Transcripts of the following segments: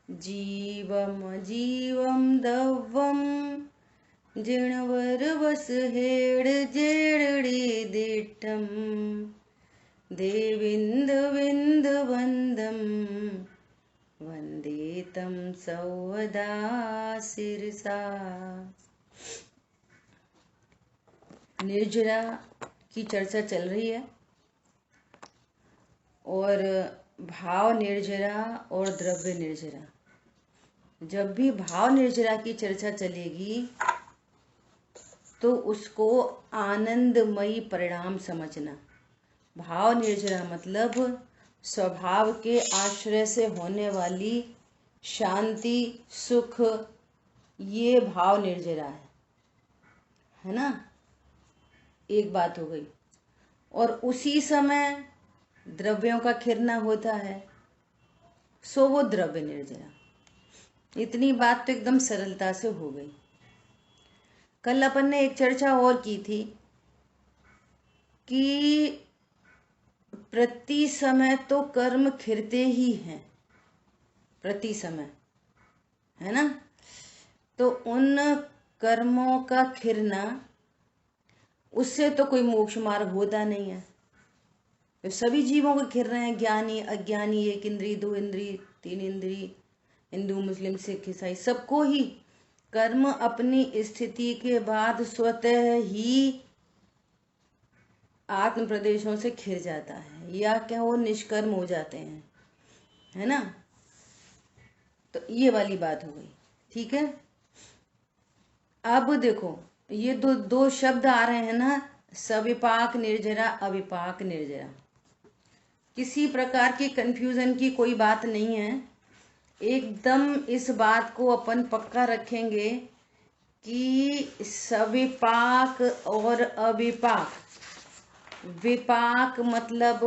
जीवम जीवम दव्वम जिणवरवस head जेडड़ी दिट्टम देविंद Vind वंदम वंदे तम सौवदा सिरसा। निर्जरा की चर्चा चल रही है और भाव निर्जरा और द्रव्य निर्जरा। जब भी भाव निर्जरा की चर्चा चलेगी तो उसको आनंदमयी परिणाम समझना। भाव निर्जरा मतलब स्वभाव के आश्रय से होने वाली शांति सुख, ये भाव निर्जरा है ना। एक बात हो गई। और उसी समय द्रव्यों का खिरना होता है, सो वो द्रव्य निर्जरा। इतनी बात तो एकदम सरलता से हो गई। कल अपन ने एक चर्चा और की थी कि प्रति समय तो कर्म खिरते ही हैं, प्रति समय, है ना। तो उन कर्मों का खिरना, उससे तो कोई मोक्ष मार्ग होता नहीं है। तो सभी जीवों को खिर रहे हैं, ज्ञानी अज्ञानी, एक इंद्री दो इंद्री तीन इंद्री, हिंदू मुस्लिम सिख ईसाई, सबको ही कर्म अपनी स्थिति के बाद स्वतः ही आत्म प्रदेशों से खिर जाता है, या क्या वो निष्कर्म हो जाते हैं, है ना। तो ये वाली बात हो गई, ठीक है। अब देखो ये दो शब्द आ रहे हैं ना, सविपाक निर्जरा अविपाक निर्जरा। किसी प्रकार की कंफ्यूजन की कोई बात नहीं है। एकदम इस बात को अपन पक्का रखेंगे कि सविपाक और अविपाक, विपाक मतलब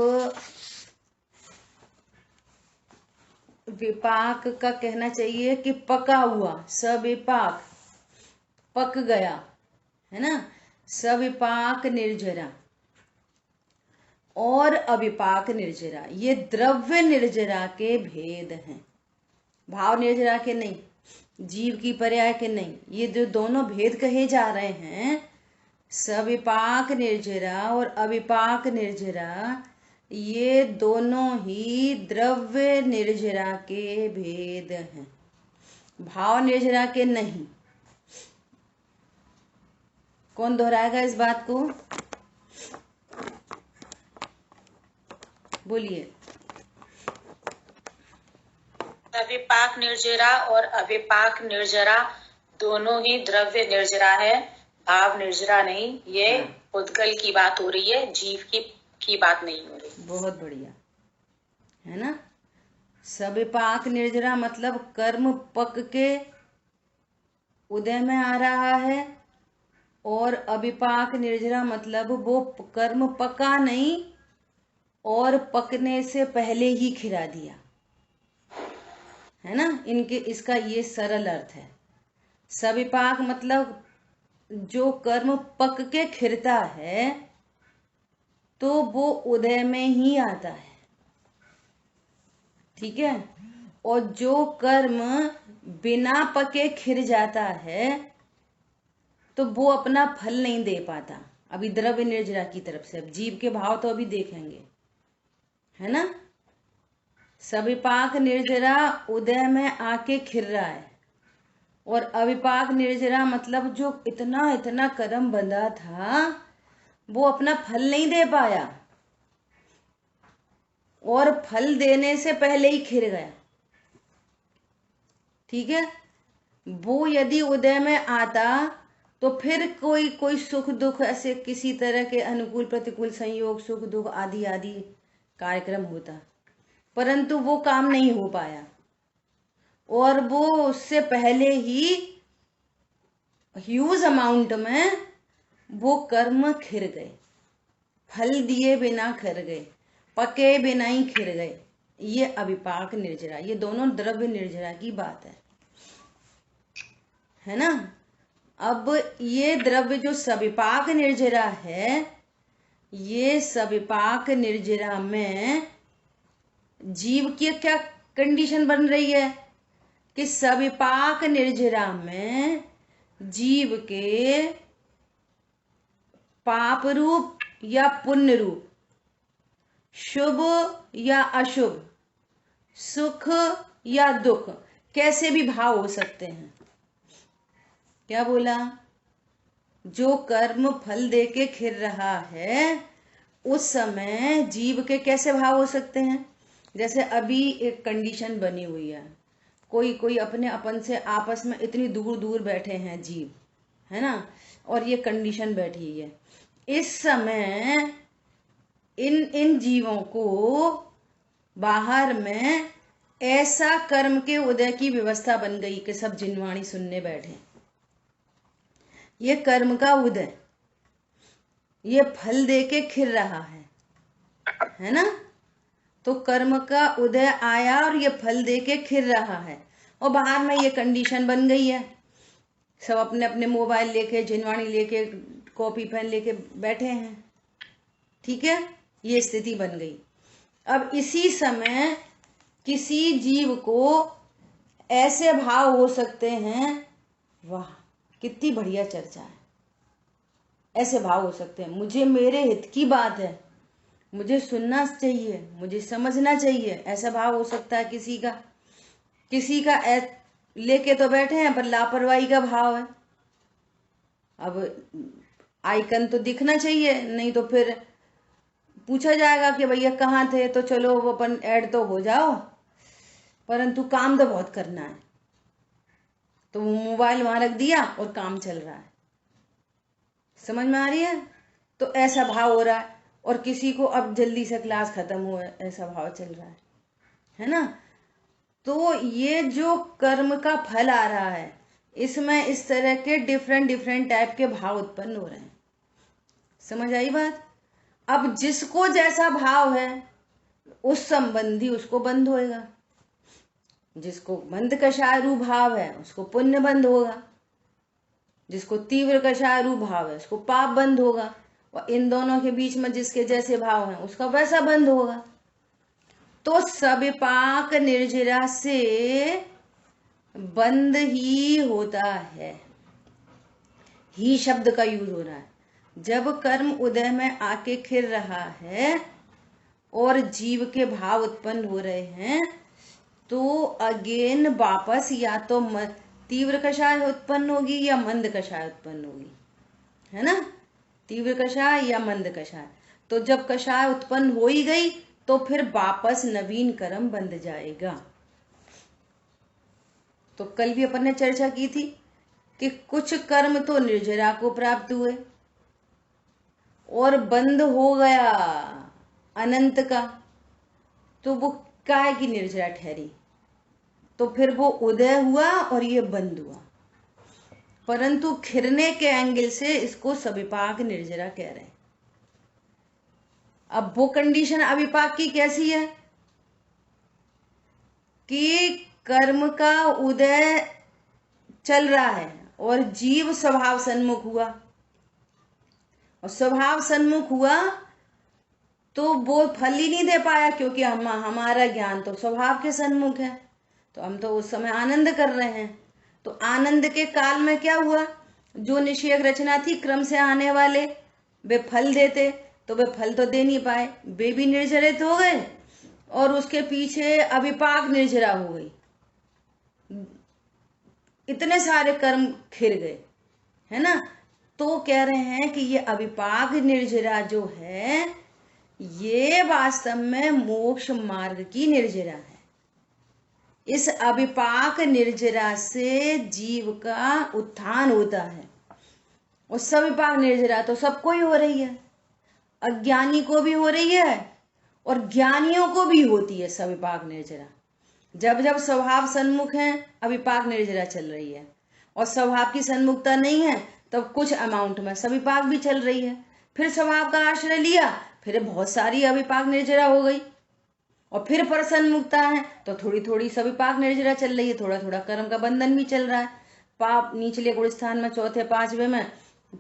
विपाक का कहना चाहिए कि पका हुआ, सविपाक पक गया, है ना। सविपाक निर्जरा और अविपाक निर्जरा, ये द्रव्य निर्जरा के भेद हैं, भाव निर्जरा के नहीं, जीव की पर्याय के नहीं। ये जो दोनों भेद कहे जा रहे हैं, सविपाक निर्जरा और अविपाक निर्जरा, ये दोनों ही द्रव्य निर्जरा के भेद हैं, भाव निर्जरा के नहीं। कौन दोहराएगा इस बात को, बोलिए। सविपाक निर्जरा और अविपाक निर्जरा दोनों ही द्रव्य निर्जरा है, भाव निर्जरा नहीं। ये उद्गल की बात हो रही है, जीव की बात नहीं हो रही। बहुत बढ़िया, है ना। सविपाक निर्जरा मतलब कर्म पक के उदय में आ रहा है, और अविपाक निर्जरा मतलब वो कर्म पका नहीं और पकने से पहले ही खिरा दिया, है ना। इनके इसका ये सरल अर्थ है। सविपाक मतलब जो कर्म पक के खिरता है तो वो उदय में ही आता है, ठीक है। और जो कर्म बिना पके खिर जाता है तो वो अपना फल नहीं दे पाता। अभी द्रव्य निर्जरा की तरफ से, अब जीव के भाव तो अभी देखेंगे, है ना। सविपाक निर्जरा उदय में आके खिर रहा है, और अविपाक निर्जरा मतलब जो इतना इतना कर्म बंधा था वो अपना फल नहीं दे पाया और फल देने से पहले ही खिर गया, ठीक है। वो यदि उदय में आता तो फिर कोई सुख दुख, ऐसे किसी तरह के अनुकूल प्रतिकूल संयोग, सुख दुख आदि आदि कार्यक्रम होता, परंतु वो काम नहीं हो पाया और वो उससे पहले ही ह्यूज अमाउंट में वो कर्म खिर गए, फल दिए बिना खिर गए, पके बिना ही खिर गए। ये अविपाक निर्जरा, ये दोनों द्रव्य निर्जरा की बात है ना। अब ये द्रव्य जो सविपाक निर्जरा है, ये सविपाक निर्जरा में जीव की क्या कंडीशन बन रही है, कि सविपाक निर्जरा में जीव के पाप रूप या पुण्य रूप, शुभ या अशुभ, सुख या दुख, कैसे भी भाव हो सकते हैं। क्या बोला? जो कर्म फल दे के खिर रहा है उस समय जीव के कैसे भाव हो सकते हैं। जैसे अभी एक कंडीशन बनी हुई है, कोई कोई अपने अपन से आपस में इतनी दूर दूर बैठे हैं जीव, है ना, और ये कंडीशन बैठी हुई है। इस समय इन जीवों को बाहर में ऐसा कर्म के उदय की व्यवस्था बन गई कि सब जिनवाणी सुनने बैठे। ये कर्म का उदय, ये फल दे के खिर रहा है ना। तो कर्म का उदय आया और ये फल दे के खिर रहा है, और बाहर में ये कंडीशन बन गई है, सब अपने अपने मोबाइल लेके, जिनवाणी लेके, कॉपी पेन लेके बैठे हैं। ठीक है, ये स्थिति बन गई। अब इसी समय किसी जीव को ऐसे भाव हो सकते हैं, वाह कितनी बढ़िया चर्चा है, ऐसे भाव हो सकते हैं, मुझे मेरे हित की बात है, मुझे सुनना चाहिए, मुझे समझना चाहिए, ऐसा भाव हो सकता है किसी का लेके तो बैठे हैं पर लापरवाही का भाव है। अब आइकन तो दिखना चाहिए, नहीं तो फिर पूछा जाएगा कि भैया कहाँ थे, तो चलो वो अपन ऐड तो हो जाओ, परंतु काम तो बहुत करना है, तो वो मोबाइल वहां रख दिया और काम चल रहा है। समझ में आ रही है? तो ऐसा भाव हो रहा है, और किसी को अब जल्दी से क्लास खत्म हो, ऐसा भाव चल रहा है ना। तो ये जो कर्म का फल आ रहा है, इसमें इस तरह के डिफरेंट टाइप के भाव उत्पन्न हो रहे हैं। समझ आई बात? अब जिसको जैसा भाव है उस संबंधी उसको बंध होएगा। जिसको मंद कषायरू भाव है उसको पुण्य बंध होगा, जिसको तीव्र कषायरू भाव है उसको पाप बंध होगा, और इन दोनों के बीच में जिसके जैसे भाव हैं उसका वैसा बंध होगा। तो सविपाक निर्जरा से बंध ही होता है, ही शब्द का यूज हो रहा है। जब कर्म उदय में आके खिर रहा है और जीव के भाव उत्पन्न हो रहे हैं, तो अगेन वापस या तो तीव्र कषाय उत्पन्न होगी या मंद कषाय उत्पन्न होगी, है ना। तीव्र कषाय या मंद कषाय। तो जब कषाय उत्पन्न हो ही गई तो फिर वापस नवीन कर्म बंध जाएगा। तो कल भी अपन ने चर्चा की थी कि कुछ कर्म तो निर्जरा को प्राप्त हुए और बंद हो गया अनंत का, तो वो काय की निर्जरा ठहरी, तो फिर वो उदय हुआ और ये बंद हुआ। परंतु खिरने के एंगल से इसको सविपाक निर्जरा कह रहे हैं। अब वो कंडीशन अविपाक की कैसी है कि कर्म का उदय चल रहा है और जीव स्वभाव सन्मुख हुआ, और स्वभाव सन्मुख हुआ तो वो फल ही नहीं दे पाया, क्योंकि हमारा ज्ञान तो स्वभाव के सन्मुख है, तो हम तो उस समय आनंद कर रहे हैं। तो आनंद के काल में क्या हुआ, जो निषेक रचना थी क्रम से आने वाले वे फल देते, तो वे फल तो दे नहीं पाए, वे भी निर्जरित हो गए, और उसके पीछे अविपाक निर्जरा हो गई। इतने सारे कर्म खिर गए, है ना। तो कह रहे हैं कि ये अविपाक निर्जरा जो है ये वास्तव में मोक्ष मार्ग की निर्जरा है। इस अविपाक निर्जरा से जीव का उत्थान होता है, और सविपाक निर्जरा तो सबको ही हो रही है, अज्ञानी को भी हो रही है और ज्ञानियों को भी होती है सविपाक निर्जरा। जब जब स्वभाव सन्मुख है अविपाक निर्जरा चल रही है, और स्वभाव की सन्मुखता नहीं है तब कुछ अमाउंट में सविपाक भी चल रही है। फिर स्वभाव का आश्रय लिया, फिर बहुत सारी अविपाक निर्जरा हो गई, और फिर प्रसन्मुखता है तो थोड़ी थोड़ी सविपाक निर्जरा चल रही है, थोड़ा थोड़ा कर्म का बंधन भी चल रहा है। पाप निचले गुण स्थान में चौथे पांचवे में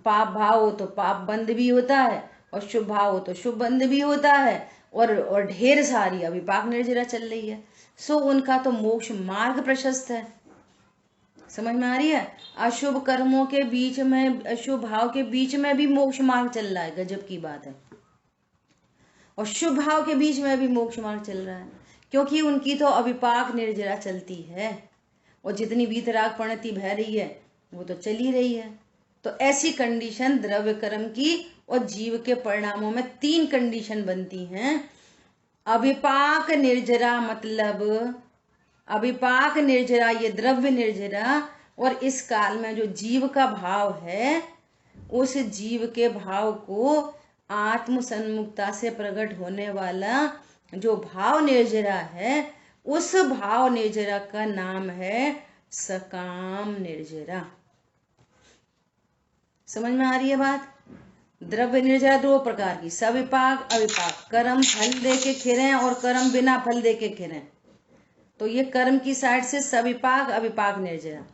पाप भाव हो तो पाप बंध भी होता है, और शुभ भाव हो तो शुभ बंध भी होता है, और ढेर सारी अविपाक निर्जरा चल रही है। सो उनका तो मोक्ष मार्ग प्रशस्त है। समझ में आ रही है? अशुभ कर्मों के बीच में, अशुभ भाव के बीच में भी मोक्ष मार्ग चल रहा है, गजब की बात है। और शुभ भाव के बीच में भी मोक्ष मार्ग चल रहा है, क्योंकि उनकी तो अविपाक निर्जरा चलती है, और जितनी वीतराग परिणति बह रही है वो तो चल ही रही है। तो ऐसी कंडीशन द्रव्य कर्म की और जीव के परिणामों में 3 कंडीशन बनती हैं। अविपाक निर्जरा मतलब अविपाक निर्जरा, ये द्रव्य निर्जरा, और इस काल में जो जीव का भाव है उस जीव के भाव को आत्म सन्मुखता से प्रकट होने वाला जो भाव निर्जरा है, उस भाव निर्जरा का नाम है सकाम निर्जरा। समझ में आ रही है बात? द्रव्य निर्जरा 2 प्रकार की, सविपाक अविपाक। कर्म फल दे के खिरे और कर्म बिना फल दे के खिरे। तो ये कर्म की साइड से सविपाक अविपाक निर्जरा।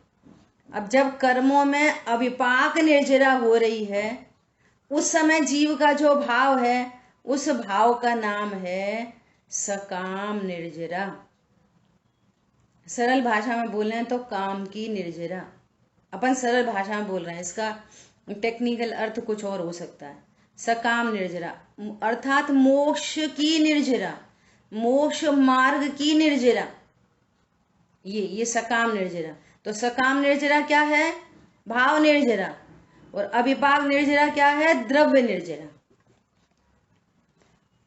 अब जब कर्मों में अविपाक निर्जरा हो रही है, उस समय जीव का जो भाव है उस भाव का नाम है सकाम निर्जरा। सरल भाषा में बोले तो काम की निर्जरा। अपन सरल भाषा में बोल रहे हैं, इसका टेक्निकल अर्थ कुछ और हो सकता है। सकाम निर्जरा अर्थात मोक्ष की निर्जरा, मोक्ष मार्ग की निर्जरा, ये सकाम निर्जरा। तो सकाम निर्जरा क्या है? भाव निर्जरा। और अविपाक निर्जरा क्या है? द्रव्य निर्जरा।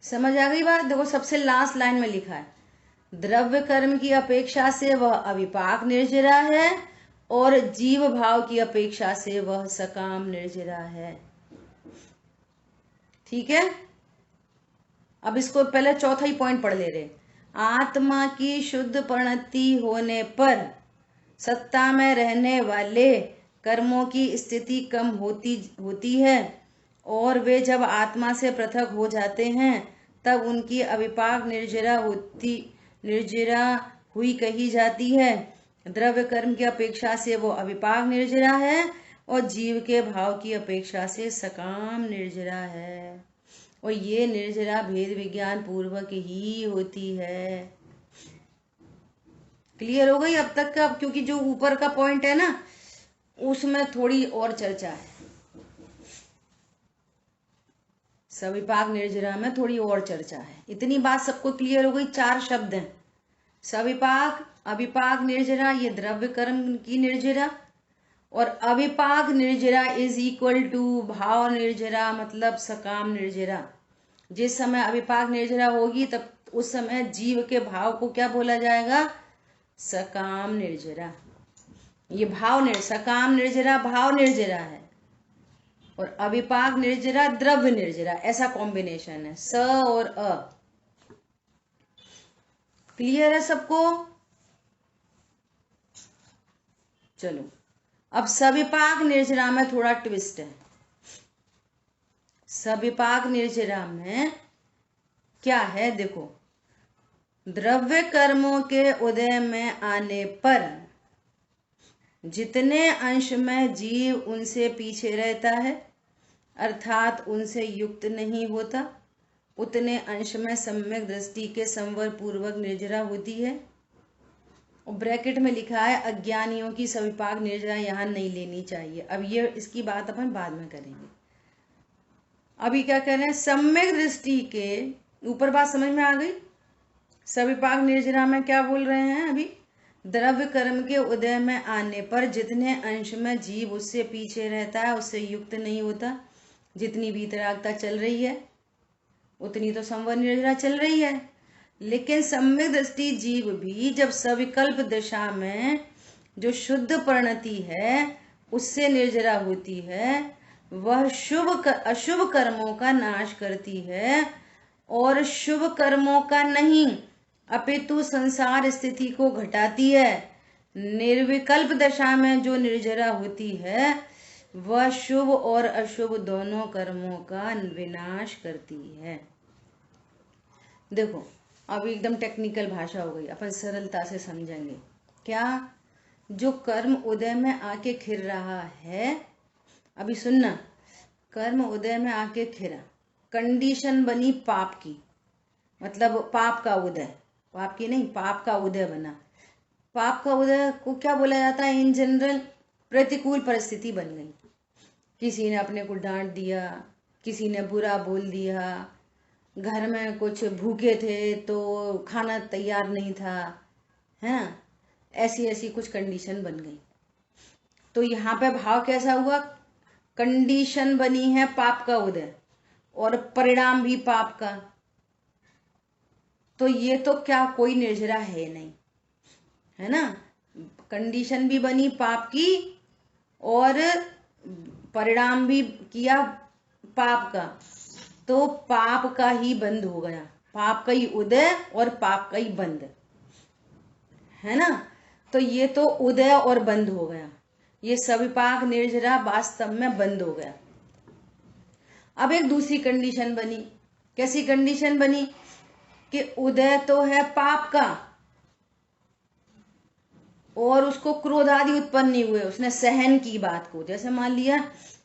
समझ आ गई बात? देखो सबसे लास्ट लाइन में लिखा है, द्रव्य कर्म की अपेक्षा से वह अविपाक निर्जरा है और जीव भाव की अपेक्षा से वह सकाम निर्जरा है। ठीक है, अब इसको पहले चौथा ही पॉइंट पढ़ ले रहे। आत्मा की शुद्ध परिणति होने पर सत्ता में रहने वाले कर्मों की स्थिति कम होती है, और वे जब आत्मा से पृथक हो जाते हैं तब उनकी अविपाक निर्जरा हुई कही जाती है। द्रव्य कर्म की अपेक्षा से वो अविपाक निर्जरा है और जीव के भाव की अपेक्षा से सकाम निर्जरा है, और ये निर्जरा भेद विज्ञान पूर्वक ही होती है। क्लियर हो गई अब तक का? क्योंकि जो ऊपर का पॉइंट है ना उसमें थोड़ी और चर्चा है, सविपाक निर्जरा में थोड़ी और चर्चा है। इतनी बात सबको क्लियर हो गई? 4 शब्द हैं, सविपाक अविपाक निर्जरा, ये द्रव्य कर्म की निर्जरा, और अविपाक निर्जरा इज इक्वल टू भाव निर्जरा मतलब सकाम निर्जरा। जिस समय अविपाक निर्जरा होगी तब उस समय जीव के भाव को क्या बोला जाएगा? सकाम निर्जरा। ये सकाम निर्जरा भाव निर्जरा है और अविपाक निर्जरा द्रव्य निर्जरा, ऐसा कॉम्बिनेशन है, स और अ। क्लियर है सबको? चलो अब सविपाक निर्जरा में थोड़ा ट्विस्ट है। सविपाक निर्जरा में क्या है देखो, द्रव्य कर्मों के उदय में आने पर जितने अंश में जीव उनसे पीछे रहता है अर्थात उनसे युक्त नहीं होता, उतने अंश में सम्यक दृष्टि के संवर पूर्वक निर्जरा होती है। और ब्रैकेट में लिखा है अज्ञानियों की सविपाक निर्जरा यहाँ नहीं लेनी चाहिए। अब ये इसकी बात अपन बाद में करेंगे। अभी क्या कह रहे हैं? सम्यक दृष्टि के ऊपर बात समझ में आ गई? सविपाक निर्जरा में क्या बोल रहे हैं अभी? द्रव्य कर्म के उदय में आने पर जितने अंश में जीव उससे पीछे रहता है, उससे युक्त नहीं होता, जितनी वीतरागता चल रही है उतनी तो संवर निर्जरा चल रही है। लेकिन सम्यक दृष्टि जीव भी जब सविकल्प दशा में जो शुद्ध परिणति है उससे निर्जरा होती है, वह अशुभ कर्मों का नाश करती है और शुभ कर्मों का नहीं अपितु संसार स्थिति को घटाती है। निर्विकल्प दशा में जो निर्जरा होती है वह शुभ और अशुभ दोनों कर्मों का विनाश करती है। देखो अब एकदम टेक्निकल भाषा हो गई, अपन सरलता से समझेंगे। क्या? जो कर्म उदय में आके खिर रहा है, अभी सुनना, कर्म उदय में आके खिरा, कंडीशन बनी पाप की, मतलब पाप का उदय, पाप की नहीं पाप का उदय बना। पाप का उदय को क्या बोला जाता है इन जनरल? प्रतिकूल परिस्थिति बन गई, किसी ने अपने को डांट दिया, किसी ने बुरा बोल दिया, घर में कुछ भूखे थे तो खाना तैयार नहीं था, है ना, ऐसी ऐसी कुछ कंडीशन बन गई। तो यहाँ पे भाव कैसा हुआ? कंडीशन बनी है पाप का उदय और परिणाम भी पाप का। तो ये तो क्या कोई निर्जरा है नहीं, है ना। कंडीशन भी बनी पाप की और परिणाम भी किया पाप का, तो पाप का ही बंद हो गया, पाप का ही उदय और पाप का ही बंद, है ना। तो ये तो उदय और बंद हो गया, ये सविपाक निर्जरा वास्तव में बंद हो गया। अब एक दूसरी कंडीशन बनी। कैसी कंडीशन बनी? कि उदय तो है पाप का और उसको क्रोध आदि उत्पन्न नहीं हुए, उसने सहन की बात को। जैसे मान लिया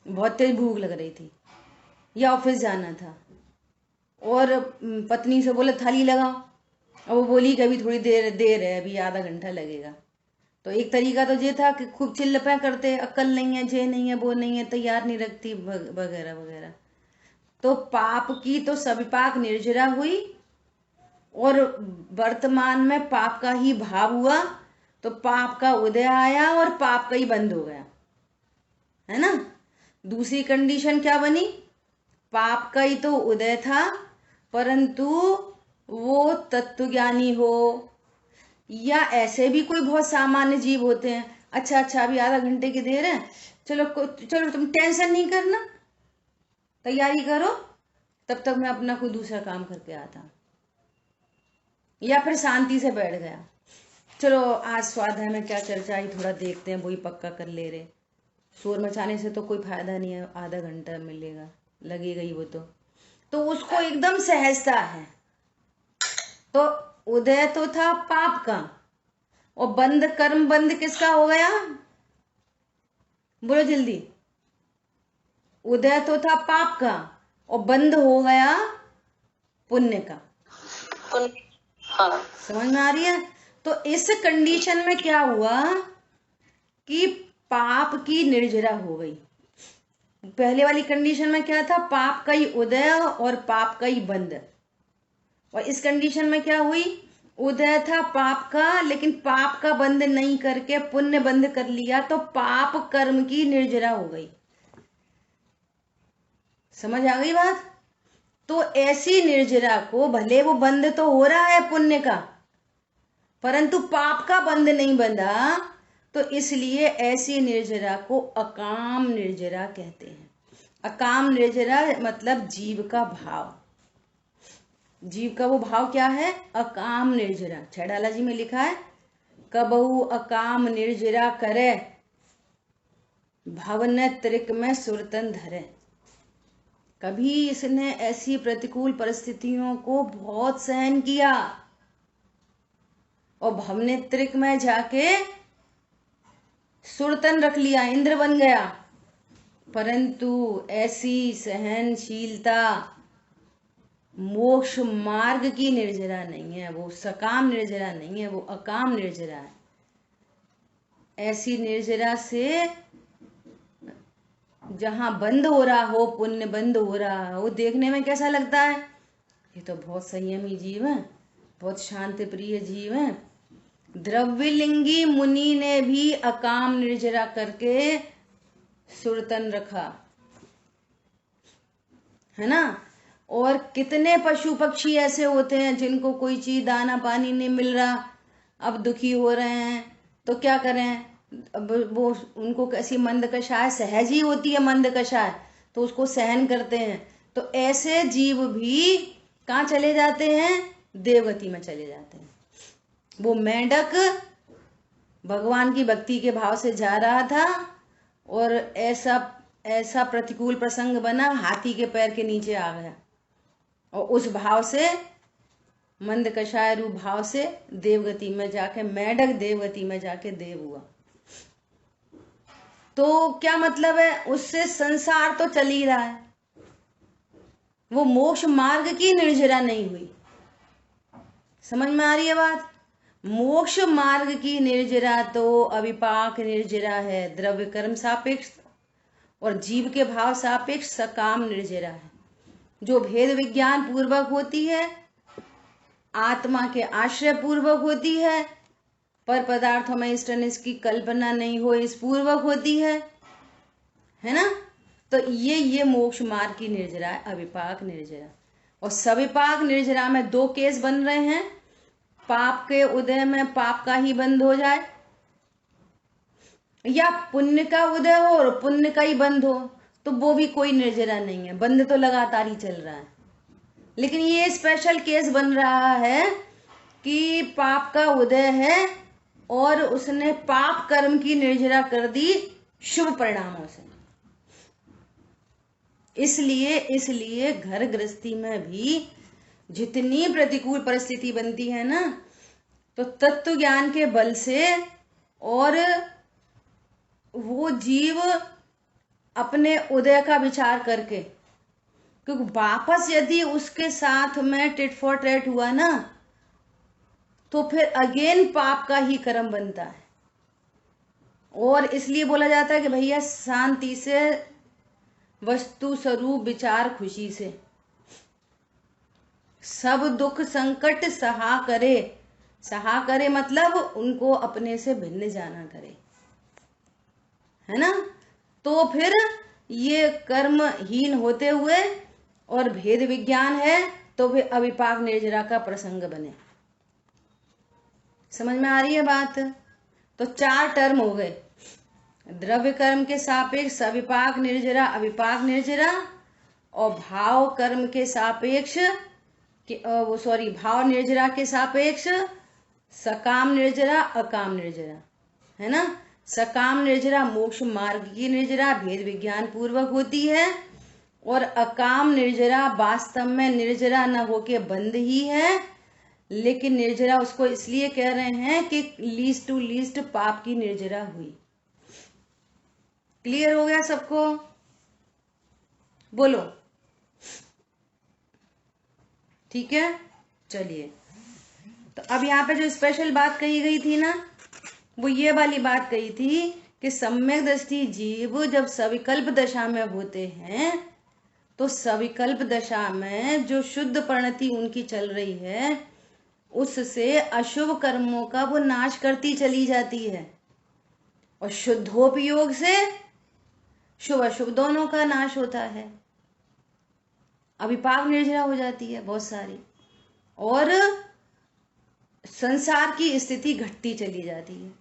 बहुत तेज भूख लग रही थी या ऑफिस जाना था और पत्नी से बोले थाली लगाओ, और वो बोली कि अभी थोड़ी देर है, अभी आधा घंटा लगेगा। तो एक तरीका तो ये था कि खूब चिल्लपे करते, अक्ल नहीं है, जे नहीं है, वो नहीं है, तैयार नहीं रखती, वगैरह वगैरह। तो पाप की तो सविपाक निर्जरा हुई और वर्तमान में पाप का ही भाव हुआ, तो पाप का उदय आया और पाप का ही बंद हो गया, है ना। दूसरी कंडीशन क्या बनी? पाप का ही तो उदय था, परंतु वो तत्वज्ञानी हो, या ऐसे भी कोई बहुत सामान्य जीव होते हैं, अच्छा अभी आधा घंटे की देर है, चलो चलो तुम टेंशन नहीं करना, तैयारी करो, तब तक मैं अपना कोई दूसरा काम करके आता। या फिर शांति से बैठ गया, चलो आज स्वाध्याय में क्या चर्चा आई, थोड़ा देखते हैं, वही पक्का कर ले रहे। शोर मचाने से तो कोई फायदा नहीं है, आधा घंटा मिलेगा, लगेगा ही वो तो उसको एकदम सहजता है। तो उदय तो था पाप का और बंद, कर्म बंद किसका हो गया? बोलो जल्दी। उदय तो था पाप का और बंद हो गया पुण्य का। हाँ। समझ में आ रही है? तो इस कंडीशन में क्या हुआ कि पाप की निर्जरा हो गई। पहले वाली कंडीशन में क्या था? पाप का ही उदय और पाप का ही बंद। और इस कंडीशन में क्या हुई? उदय था पाप का, लेकिन पाप का बंद नहीं करके पुण्य बंद कर लिया, तो पाप कर्म की निर्जरा हो गई। समझ आ गई बात? तो ऐसी निर्जरा को, भले वो बंद तो हो रहा है पुण्य का, परंतु पाप का बंद नहीं बंधा, तो इसलिए ऐसी निर्जरा को अकाम निर्जरा कहते हैं। अकाम निर्जरा मतलब जीव का भाव। जीव का वो भाव क्या है? अकाम निर्जरा। छैडाला जी में लिखा है, कबहू अकाम निर्जरा करे, भवन त्रिक में सुरतन धरे। कभी इसने ऐसी प्रतिकूल परिस्थितियों को बहुत सहन किया और भवनेत्रिक में जाके सुरतन रख लिया, इंद्र बन गया। परंतु ऐसी सहनशीलता मोक्ष मार्ग की निर्जरा नहीं है, वो सकाम निर्जरा नहीं है, वो अकाम निर्जरा है। ऐसी निर्जरा से जहां बंद हो रहा हो, पुण्य बंद हो रहा हो, देखने में कैसा लगता है? ये तो बहुत संयमी जीव है, बहुत शांति प्रिय जीव है। द्रव्यलिंगी मुनि ने भी अकाम निर्जरा करके सुरतन रखा, है ना। और कितने पशु पक्षी ऐसे होते हैं जिनको कोई चीज दाना पानी नहीं मिल रहा, अब दुखी हो रहे हैं, तो क्या करें? अब वो उनको कैसी मंद कषाय सहज ही होती है, मंद कषाय, तो उसको सहन करते हैं। तो ऐसे जीव भी कहाँ चले जाते हैं? देवगति में चले जाते हैं। वो मेंढक भगवान की भक्ति के भाव से जा रहा था और ऐसा प्रतिकूल प्रसंग बना, हाथी के पैर के नीचे आ गया, और उस भाव से, मंद कषाय रूप भाव से देवगति में जाके, मेंढक देवगति में जाके देव हुआ। तो क्या मतलब है? उससे संसार तो चल ही रहा है, वो मोक्ष मार्ग की निर्जरा नहीं हुई। समझ में आ रही है बात? मोक्ष मार्ग की निर्जरा तो अविपाक निर्जरा है, द्रव्य कर्म सापेक्ष और जीव के भाव सापेक्ष सकाम निर्जरा है, जो भेद विज्ञान पूर्वक होती है, आत्मा के आश्रय पूर्वक होती है, पर पदार्थों में इष्ट अनिष्ट की कल्पना नहीं हो इस पूर्वक होती है ना। तो ये मोक्ष मार्ग की निर्जरा है, अविपाक निर्जरा। और सविपाक निर्जरा में दो केस बन रहे हैं, पाप के उदय में पाप का ही बंद हो जाए, या पुण्य का उदय हो और पुण्य का ही बंद हो, तो वो भी कोई निर्जरा नहीं है, बंद तो लगातार ही चल रहा है। लेकिन ये स्पेशल केस बन रहा है कि पाप का उदय है और उसने पाप कर्म की निर्जरा कर दी शुभ परिणामों से। इसलिए घर गृहस्थी में भी जितनी प्रतिकूल परिस्थिति बनती है ना, तो तत्व ज्ञान के बल से और वो जीव अपने उदय का विचार करके, क्योंकि वापस यदि उसके साथ में टिट फॉर टैट हुआ ना, तो फिर अगेन पाप का ही कर्म बनता है। और इसलिए बोला जाता है कि भैया शांति से, वस्तु स्वरूप विचार खुशी से, सब दुख संकट सहा करे मतलब उनको अपने से भिन्न जाना करे, है ना। तो फिर ये कर्महीन होते हुए और भेद विज्ञान है तो फिर अविपाक निर्जरा का प्रसंग बने। समझ में आ रही है बात। तो 4 टर्म हो गए, द्रव्य कर्म के सापेक्ष अविपाक निर्जरा, अविपाक निर्जरा, और भाव कर्म के सापेक्ष भाव निर्जरा के सापेक्ष सकाम निर्जरा, अकाम निर्जरा, है ना। सकाम निर्जरा मोक्ष मार्ग की निर्जरा भेद विज्ञान पूर्वक होती है, और अकाम निर्जरा वास्तव में निर्जरा न होके बंद ही है, लेकिन निर्जरा उसको इसलिए कह रहे हैं कि लीस्ट टू लीस्ट पाप की निर्जरा हुई। क्लियर हो गया सबको? बोलो। ठीक है, चलिए। तो अब यहाँ पे जो स्पेशल बात कही गई थी ना, वो ये वाली बात कही थी कि सम्यक दृष्टि जीव जब सविकल्प दशा में होते हैं, तो सविकल्प दशा में जो शुद्ध परिणति उनकी चल रही है, उससे अशुभ कर्मों का वो नाश करती चली जाती है, और शुद्धोपयोग से शुभ अशुभ दोनों का नाश होता है। अविपाक निर्जरा हो जाती है बहुत सारी, और संसार की स्थिति घटती चली जाती है,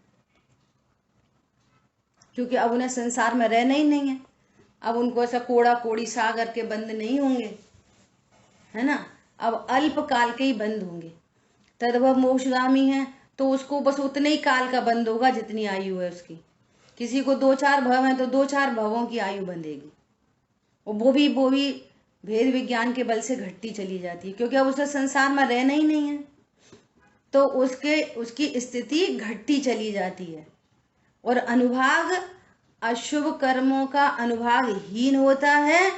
क्योंकि अब उन्हें संसार में रहना ही नहीं है। अब उनको ऐसा कोड़ा कोड़ी सागर के बंद नहीं होंगे, है ना। अब अल्प काल के ही बंद होंगे। तद्भव मोक्षगामी है तो उसको बस उतने ही काल का बंद होगा जितनी आयु है उसकी। किसी को 2-4 भव है तो 2-4 भवों की आयु बंधेगी, और वो भी भेद विज्ञान के बल से घटती चली जाती है, क्योंकि अब उसे संसार में रहना ही नहीं है, तो उसकी स्थिति घटती चली जाती है, और अनुभाग अशुभ कर्मों का अनुभाग हीन होता है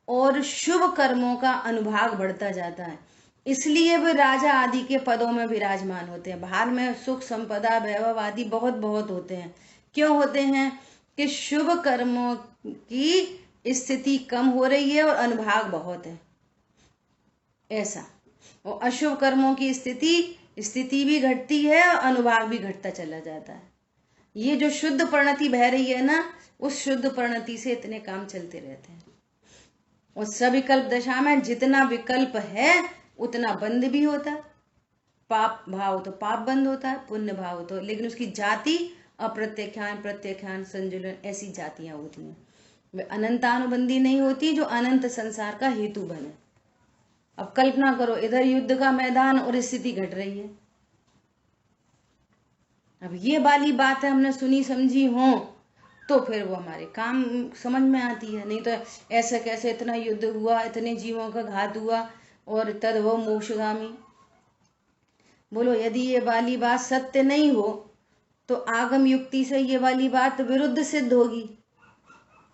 और शुभ कर्मों का अनुभाग बढ़ता जाता है। इसलिए वे राजा आदि के पदों में विराजमान होते हैं। बाहर में सुख संपदा वैभव आदि बहुत बहुत होते हैं। क्यों होते हैं? कि शुभ कर्मों की स्थिति कम हो रही है और अनुभाग बहुत है, ऐसा। और अशुभ कर्मों की स्थिति भी घटती है और अनुभाग भी घटता चला जाता है। ये जो शुद्ध परिणति बह रही है ना, उस शुद्ध परिणति से इतने काम चलते रहते हैं। और सविकल्प दशा में जितना विकल्प है उतना बंद भी होता है। पाप भाव तो पाप बंद होता है, पुण्य भाव तो, लेकिन उसकी जाति अप्रत्याख्यान, प्रत्याख्यान, संजुलन, ऐसी जातियां होती हैं। वे अनंतानुबंधी नहीं होती जो अनंत संसार का हेतु बने। अब कल्पना करो, इधर युद्ध का मैदान और स्थिति घट रही है। अब ये वाली बात है हमने सुनी समझी हो तो फिर वो हमारे काम समझ में आती है। नहीं तो ऐसे कैसे इतना युद्ध हुआ, इतने जीवों का घात हुआ और तद्भव मोक्षगामी। बोलो, यदि ये वाली बात सत्य नहीं हो तो आगम युक्ति से ये वाली बात विरुद्ध सिद्ध होगी।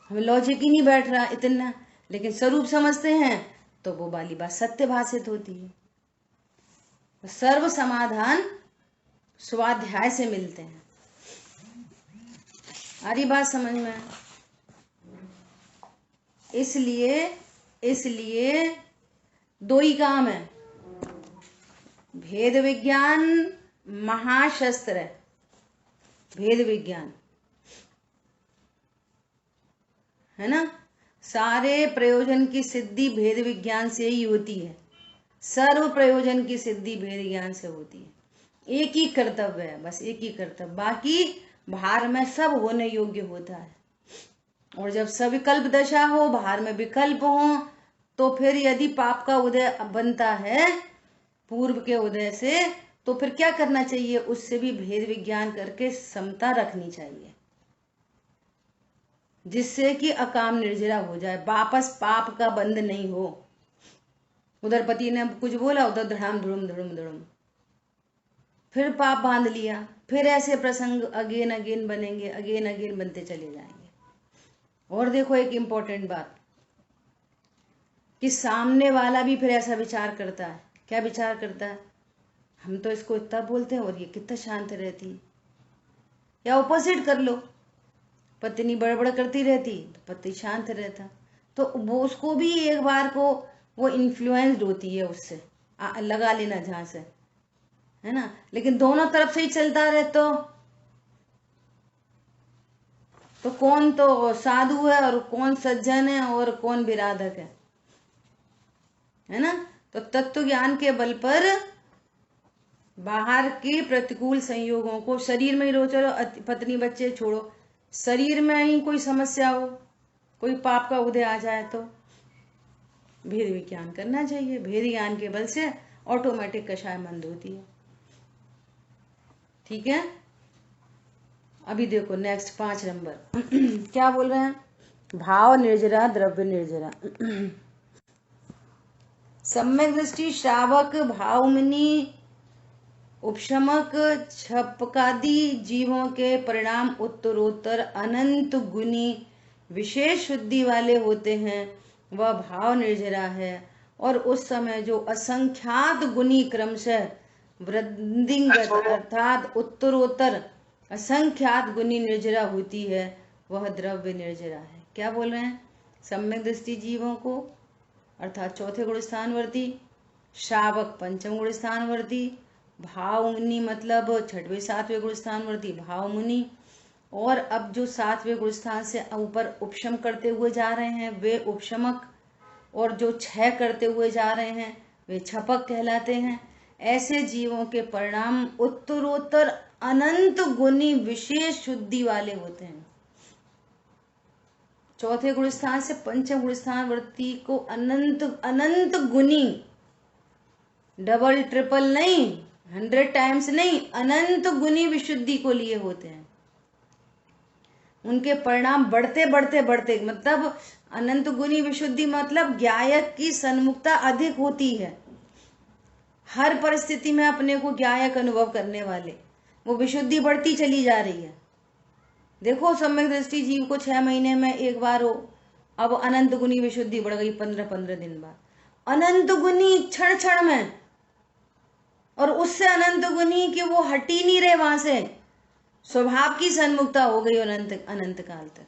हमें लॉजिक ही नहीं बैठ रहा इतना, लेकिन स्वरूप समझते हैं तो वो वाली बात सत्य भाषित होती है। सर्व समाधान स्वाध्याय से मिलते हैं। आ रही बात समझ में? इसलिए दो ही काम है, भेद विज्ञान महाशस्त्र है। भेद विज्ञान है ना, सारे प्रयोजन की सिद्धि भेद विज्ञान से ही होती है। सर्व प्रयोजन की सिद्धि भेद विज्ञान से होती है। एक ही कर्तव्य है, बस एक ही कर्तव्य, बाकी भार में सब होने योग्य होता है। और जब सविकल्प दशा हो, भार में विकल्प हो, तो फिर यदि पाप का उदय बनता है पूर्व के उदय से, तो फिर क्या करना चाहिए? उससे भी भेद विज्ञान करके समता रखनी चाहिए, जिससे कि अकाम निर्जरा हो जाए, वापस पाप का बंध नहीं हो। उधर पति ने कुछ बोला, उधर धड़ाम धुड़ुम धुड़ुम धुड़ुम, फिर पाप बांध लिया, फिर ऐसे प्रसंग अगेन अगेन बनेंगे, अगेन अगेन बनते चले जाएंगे। और देखो एक इंपॉर्टेंट बात, कि सामने वाला भी फिर ऐसा विचार करता है। क्या विचार करता है? हम तो इसको इतना बोलते हैं और ये कितना शांत रहती है। या ऑपोजिट कर लो, पत्नी बड़बड़ करती रहती तो पति शांत रहता, तो वो उसको भी एक बार को वो इन्फ्लुएंस्ड होती है उससे, लगा लेना जहां से, है ना। लेकिन दोनों तरफ से ही चलता रहे तो कौन तो साधु है और कौन सज्जन है और कौन विराधक है ना। तो तत्व ज्ञान के बल पर बाहर के प्रतिकूल संयोगों को, शरीर में ही रो, चलो पत्नी बच्चे छोड़ो, शरीर में ही कोई समस्या हो, कोई पाप का उदय आ जाए, तो भेद विज्ञान करना चाहिए। भेद ज्ञान के बल से ऑटोमेटिक कषाय मंद होती है। ठीक है, अभी देखो नेक्स्ट 5 नंबर क्या बोल रहे हैं? भाव निर्जरा द्रव्य निर्जरा। सम्यक दृष्टि श्रावक भावमुनि उपशमक छपकादि जीवों के परिणाम उत्तरोत्तर अनंत गुनी विशेष शुद्धि वाले होते हैं, वह भाव निर्जरा है। और उस समय जो असंख्यात गुनी क्रमशः वृद्धिंगत अर्थात उत्तरोत्तर असंख्यात गुनी निर्जरा होती है, वह द्रव्य निर्जरा है। क्या बोल रहे हैं? सम्यक दृष्टि जीवों को अर्थात चौथे गुण स्थानवर्ती, श्रावक पंचम गुण स्थानवर्ती, भाव मुनि मतलब छठवें सातवें गुण स्थानवर्ती भाव मुनि, और अब जो सातवें गुण स्थान से ऊपर उपशम करते हुए जा रहे हैं वे उपशमक, और जो 6 करते हुए जा रहे हैं वे छपक कहलाते हैं। ऐसे जीवों के परिणाम उत्तरोत्तर अनंत गुनी विशेष शुद्धि वाले होते हैं। चौथे गुण स्थान से पंचम गुण स्थान वर्ती को अनंत अनंत गुनी, डबल ट्रिपल नहीं, 100 टाइम्स नहीं, अनंत गुनी विशुद्धि को लिए होते हैं। उनके परिणाम बढ़ते बढ़ते बढ़ते, मतलब अनंत गुनी विशुद्धि मतलब ज्ञायक की सन्मुखता अधिक होती है। हर परिस्थिति में अपने को ज्ञायक अनुभव करने वाले, वो विशुद्धि बढ़ती चली जा रही है। देखो सम्यक दृष्टि जीव को 6 महीने में एक बार हो, अब अनंत गुनी विशुद्धि बढ़ गई 15-15 दिन बाद, अनंत गुनी क्षण क्षण में, और उससे अनंत गुनी कि वो हट ही नहीं रहे वहां से, स्वभाव की सन्मुखता हो गई अनंत अनंत काल तक।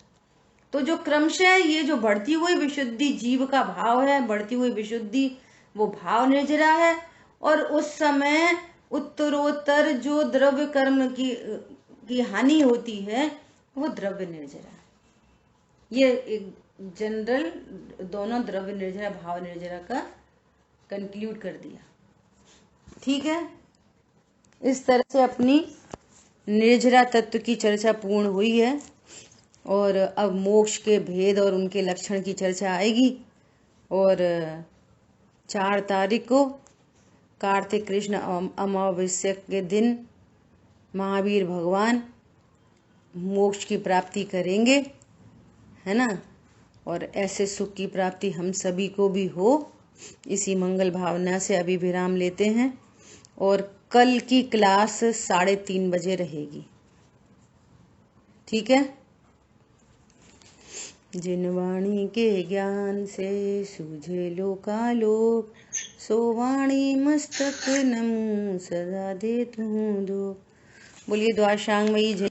तो जो क्रमशः ये जो बढ़ती हुई विशुद्धि जीव का भाव है, बढ़ती हुई विशुद्धि वो भाव निर्जरा है। और उस समय उत्तरोत्तर जो द्रव्य कर्म की हानि होती है वो द्रव्य निर्जरा है। ये एक जनरल दोनों द्रव्य निर्जरा भाव निर्जरा का कंक्लूड कर दिया। ठीक है, इस तरह से अपनी निर्जरा तत्व की चर्चा पूर्ण हुई है, और अब मोक्ष के भेद और उनके लक्षण की चर्चा आएगी। और 4 तारीख को कार्तिक कृष्ण अमावस्या के दिन महावीर भगवान मोक्ष की प्राप्ति करेंगे, है ना। और ऐसे सुख की प्राप्ति हम सभी को भी हो, इसी मंगल भावना से अभी विराम लेते हैं। और कल की क्लास 3:30 बजे रहेगी। ठीक है। जिन वाणी के ज्ञान से सूझे लोकालोक, सो वाणी मस्तक नमूं सदा देतु दो। बोलिए द्वारशांग मई जय।